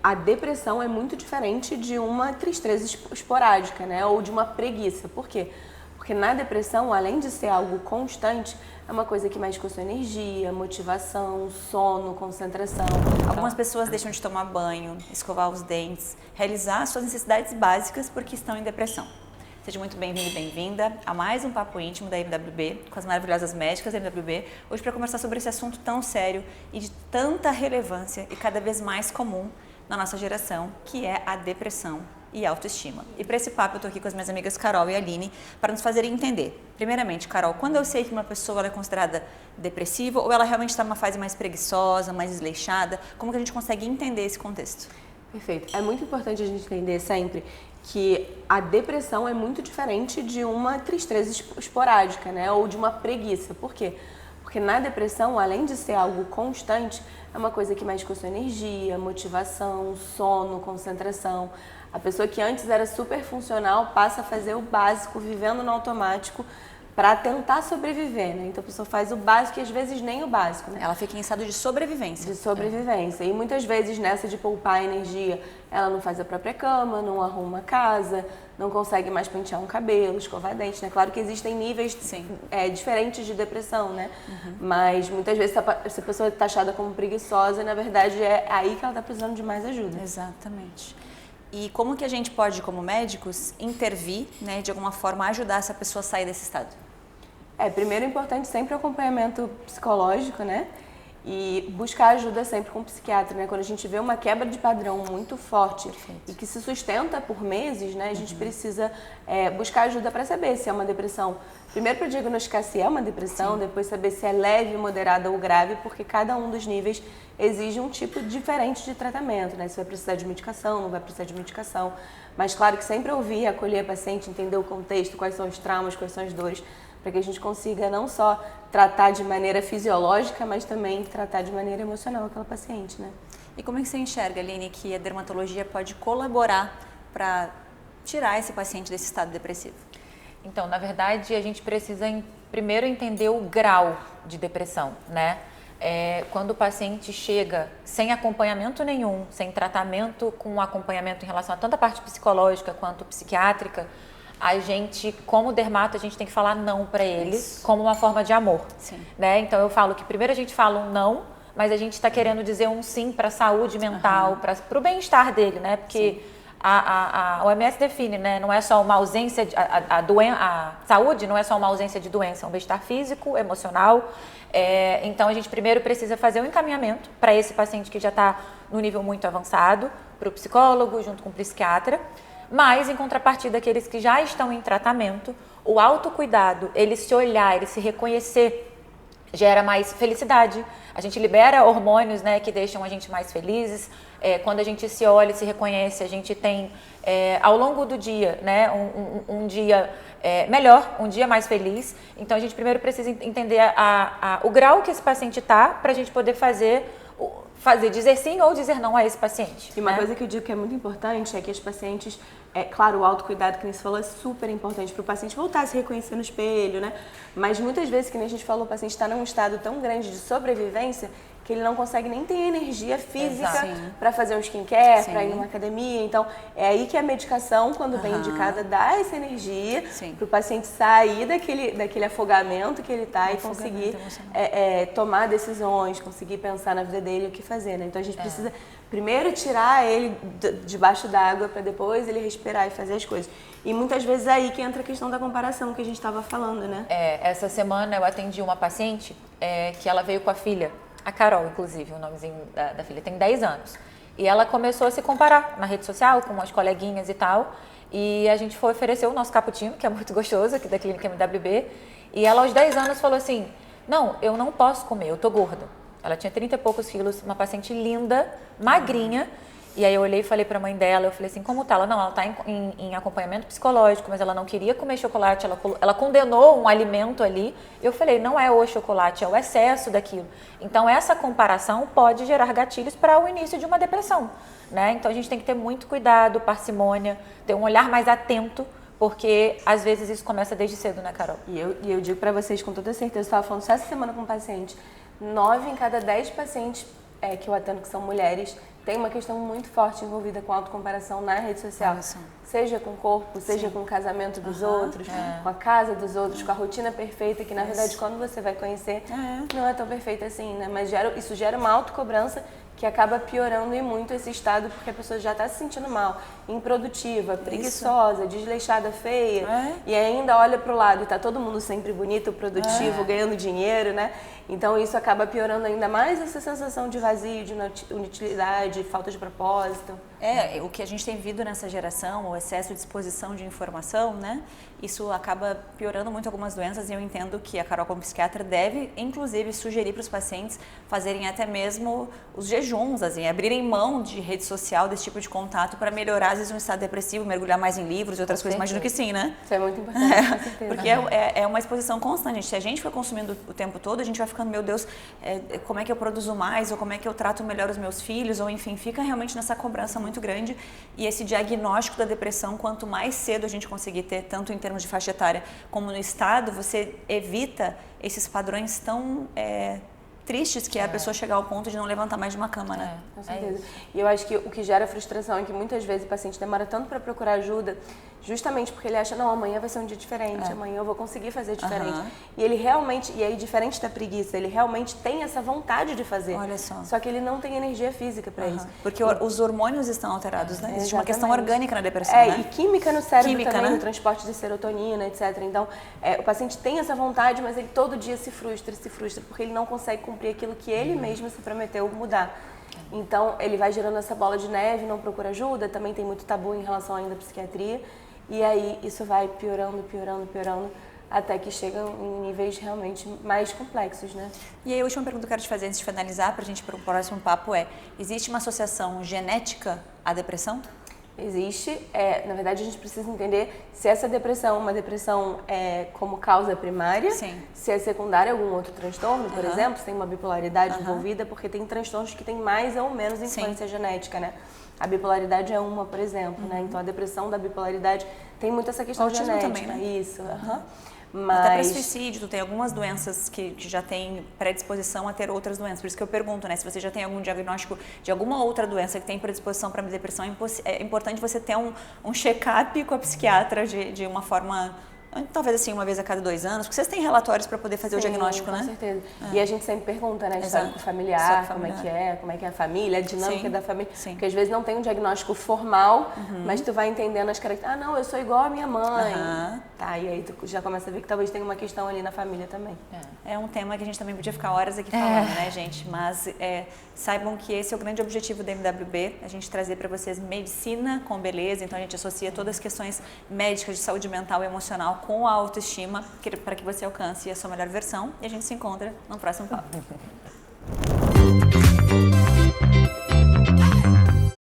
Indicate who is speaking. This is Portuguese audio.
Speaker 1: A depressão é muito diferente de uma tristeza esporádica, né? Ou de uma preguiça. Por quê? Porque na depressão, além de ser algo constante, é uma coisa que mexe com a sua energia, motivação, sono, concentração.
Speaker 2: Algumas pessoas deixam de tomar banho, escovar os dentes, realizar suas necessidades básicas porque estão em depressão. Seja muito bem-vindo e bem-vinda a mais um Papo Íntimo da MWB, com as maravilhosas médicas da MWB, hoje para conversar sobre esse assunto tão sério e de tanta relevância e cada vez mais comum na nossa geração, que é a depressão e autoestima. E para esse papo eu estou aqui com as minhas amigas Carol e Aline para nos fazerem entender. Primeiramente, Carol, quando eu sei que uma pessoa é considerada depressiva ou ela realmente está numa fase mais preguiçosa, mais desleixada, como que a gente consegue entender esse contexto?
Speaker 1: Perfeito. É muito importante a gente entender sempre que a depressão é muito diferente de uma tristeza esporádica, né? Ou de uma preguiça. Por quê? Porque na depressão, além de ser algo constante, é uma coisa que mexe com a sua energia, motivação, sono, concentração. A pessoa que antes era super funcional passa a fazer o básico, vivendo no automático, para tentar sobreviver, né? Então a pessoa faz o básico e às vezes nem o básico, né?
Speaker 2: Ela fica em estado de sobrevivência.
Speaker 1: De sobrevivência. E muitas vezes nessa de poupar energia, ela não faz a própria cama, não arruma a casa, não consegue mais pentear um cabelo, escovar dente, né? Claro que existem níveis diferentes de depressão, né? Mas muitas vezes essa pessoa é taxada como preguiçosa e na verdade é aí que ela está precisando de mais ajuda.
Speaker 2: Exatamente. E como que a gente pode, como médicos, intervir, né, de alguma forma ajudar essa pessoa a sair desse estado?
Speaker 1: Primeiro é importante sempre o acompanhamento psicológico, né? E buscar ajuda sempre com o psiquiatra, né? Quando a gente vê uma quebra de padrão muito forte e que se sustenta por meses, né? A gente precisa buscar ajuda para saber se é uma depressão. Primeiro para diagnosticar se é uma depressão, depois saber se é leve, moderada ou grave, porque cada um dos níveis exige um tipo diferente de tratamento, né? Se vai precisar de medicação, não vai precisar de medicação. Mas claro que sempre ouvir, acolher a paciente, entender o contexto, quais são os traumas, quais são as dores, para que a gente consiga não só tratar de maneira fisiológica, mas também tratar de maneira emocional aquela paciente, né?
Speaker 2: E como é que você enxerga, Aline, que a dermatologia pode colaborar para tirar esse paciente desse estado depressivo?
Speaker 3: Então, na verdade, a gente precisa primeiro entender o grau de depressão, né? Quando o paciente chega sem acompanhamento nenhum, sem tratamento com acompanhamento em relação a tanto a parte psicológica quanto psiquiátrica, a gente, como dermato, a gente tem que falar não para ele como uma forma de amor.
Speaker 2: Sim.
Speaker 3: Né? Então eu falo que primeiro a gente fala um não, mas a gente está querendo dizer um sim para a saúde mental, para o bem-estar dele, né? Porque a OMS define, né? Não é só uma ausência, a saúde não é só uma ausência de doença, é um bem-estar físico, emocional. Então a gente primeiro precisa fazer um encaminhamento para esse paciente que já está no nível muito avançado, para o psicólogo junto com o psiquiatra. Mas, em contrapartida, aqueles que já estão em tratamento, o autocuidado, ele se olhar, ele se reconhecer, gera mais felicidade. A gente libera hormônios, né, que deixam a gente mais felizes. Quando a gente se olha e se reconhece, a gente tem, ao longo do dia, né, um dia melhor, um dia mais feliz. Então, a gente primeiro precisa entender o grau que esse paciente está para a gente poder dizer sim ou dizer não a esse paciente.
Speaker 1: E uma coisa que eu digo que é muito importante é que as pacientes, claro, o autocuidado que nem você falou é super importante para o paciente voltar a se reconhecer no espelho, né? Mas muitas vezes, que nem a gente falou, o paciente está num estado tão grande de sobrevivência que ele não consegue nem ter energia física para fazer um skincare, para ir numa academia. Então, é aí que a medicação, quando bem indicada, dá essa energia para o paciente sair daquele afogamento que ele está e conseguir tomar decisões, conseguir pensar na vida dele, o que fazer, né? Então, a gente precisa primeiro tirar ele debaixo d'água para depois ele respirar e fazer as coisas. E muitas vezes é aí que entra a questão da comparação que a gente estava falando, né?
Speaker 3: Essa semana eu atendi uma paciente que ela veio com a filha, a Carol, inclusive, o nomezinho da filha, tem 10 anos. E ela começou a se comparar na rede social com umas coleguinhas e tal. E a gente foi oferecer o nosso cappuccino, que é muito gostoso, aqui da clínica MWB. E ela, aos 10 anos, falou assim, não, eu não posso comer, eu tô gorda. Ela tinha 30 e poucos quilos, uma paciente linda, magrinha. E aí eu olhei e falei pra mãe dela, eu falei assim, como tá? Ela tá em acompanhamento psicológico, mas ela não queria comer chocolate, ela condenou um alimento ali. Eu falei, não é o chocolate, é o excesso daquilo. Então essa comparação pode gerar gatilhos para o início de uma depressão, né? Então a gente tem que ter muito cuidado, parcimônia, ter um olhar mais atento, porque às vezes isso começa desde cedo, né, Carol?
Speaker 1: E eu digo pra vocês com toda certeza, eu estava falando só essa semana com um paciente, 9 em cada 10 pacientes que eu atendo que são mulheres tem uma questão muito forte envolvida com autocomparação na rede social. Seja com o corpo, seja com o casamento dos outros, com a casa dos outros, com a rotina perfeita, que na verdade quando você vai conhecer, não é tão perfeita assim, né? Mas isso gera uma autocobrança que acaba piorando e muito esse estado, porque a pessoa já está se sentindo mal, improdutiva, preguiçosa, desleixada, feia, e ainda olha para o lado e está todo mundo sempre bonito, produtivo, ganhando dinheiro, né? Então isso acaba piorando ainda mais essa sensação de vazio, de inutilidade, falta de propósito.
Speaker 2: O que a gente tem visto nessa geração, o excesso de exposição de informação, né? Isso acaba piorando muito algumas doenças e eu entendo que a Carol, como psiquiatra, deve, inclusive, sugerir para os pacientes fazerem até mesmo os jejuns, assim, abrirem mão de rede social, desse tipo de contato, para melhorar, às vezes, um estado depressivo, mergulhar mais em livros e outras coisas. Imagino que sim, né?
Speaker 1: Isso é muito importante, com certeza.
Speaker 2: Porque é uma exposição constante. Se a gente for consumindo o tempo todo, a gente vai ficando, meu Deus, como é que eu produzo mais? Ou como é que eu trato melhor os meus filhos? Ou, enfim, fica realmente nessa cobrança muito grande. E esse diagnóstico da depressão, quanto mais cedo a gente conseguir ter, tanto em termos de faixa etária como no estado, você evita esses padrões tão tristes que é a pessoa chegar ao ponto de não levantar mais de uma cama, né?
Speaker 1: Com certeza. E eu acho que o que gera frustração é que muitas vezes o paciente demora tanto para procurar ajuda, justamente porque ele acha, não, amanhã vai ser um dia diferente, amanhã eu vou conseguir fazer diferente. E ele realmente, e aí diferente da preguiça, ele realmente tem essa vontade de fazer.
Speaker 2: Olha só.
Speaker 1: Só que ele não tem energia física para isso.
Speaker 2: Porque os hormônios estão alterados, né? Existe uma questão orgânica na depressão, né?
Speaker 1: E química no cérebro também, no transporte de serotonina, etc. Então, o paciente tem essa vontade, mas ele todo dia se frustra, porque ele não consegue cumprir aquilo que ele mesmo se prometeu mudar. Então, ele vai gerando essa bola de neve, não procura ajuda, também tem muito tabu em relação ainda à psiquiatria. E aí, isso vai piorando, até que chega em níveis realmente mais complexos, né?
Speaker 2: E aí, a última pergunta que eu quero te fazer antes de finalizar, pra gente ir para o próximo papo existe uma associação genética à depressão?
Speaker 1: Existe. Na verdade, a gente precisa entender se essa depressão é uma depressão como causa primária, se é secundária algum outro transtorno, por exemplo, se tem uma bipolaridade envolvida, porque tem transtornos que têm mais ou menos influência genética, né? A bipolaridade é uma, por exemplo, né? Então, a depressão da bipolaridade tem muito essa questão genética.
Speaker 2: Também, né?
Speaker 1: Isso,
Speaker 2: Mas... Até para suicídio, tu tem algumas doenças que já têm predisposição a ter outras doenças. Por isso que eu pergunto, né? Se você já tem algum diagnóstico de alguma outra doença que tem predisposição para depressão, é importante você ter um check-up com a psiquiatra de uma forma... Talvez assim, uma vez a cada 2 anos, porque vocês têm relatórios para poder fazer o diagnóstico, né?
Speaker 1: Com certeza. E a gente sempre pergunta, né, histórico familiar, como é que é a família, a dinâmica da família. Porque às vezes não tem um diagnóstico formal, mas tu vai entendendo as características. Ah, não, eu sou igual a minha mãe. Tá, e aí tu já começa a ver que talvez tenha uma questão ali na família também.
Speaker 2: É um tema que a gente também podia ficar horas aqui falando, né, gente? Mas saibam que esse é o grande objetivo da MWB, a gente trazer para vocês medicina com beleza. Então a gente associa todas as questões médicas de saúde mental e emocional com a autoestima, para que você alcance a sua melhor versão. E a gente se encontra no próximo papo.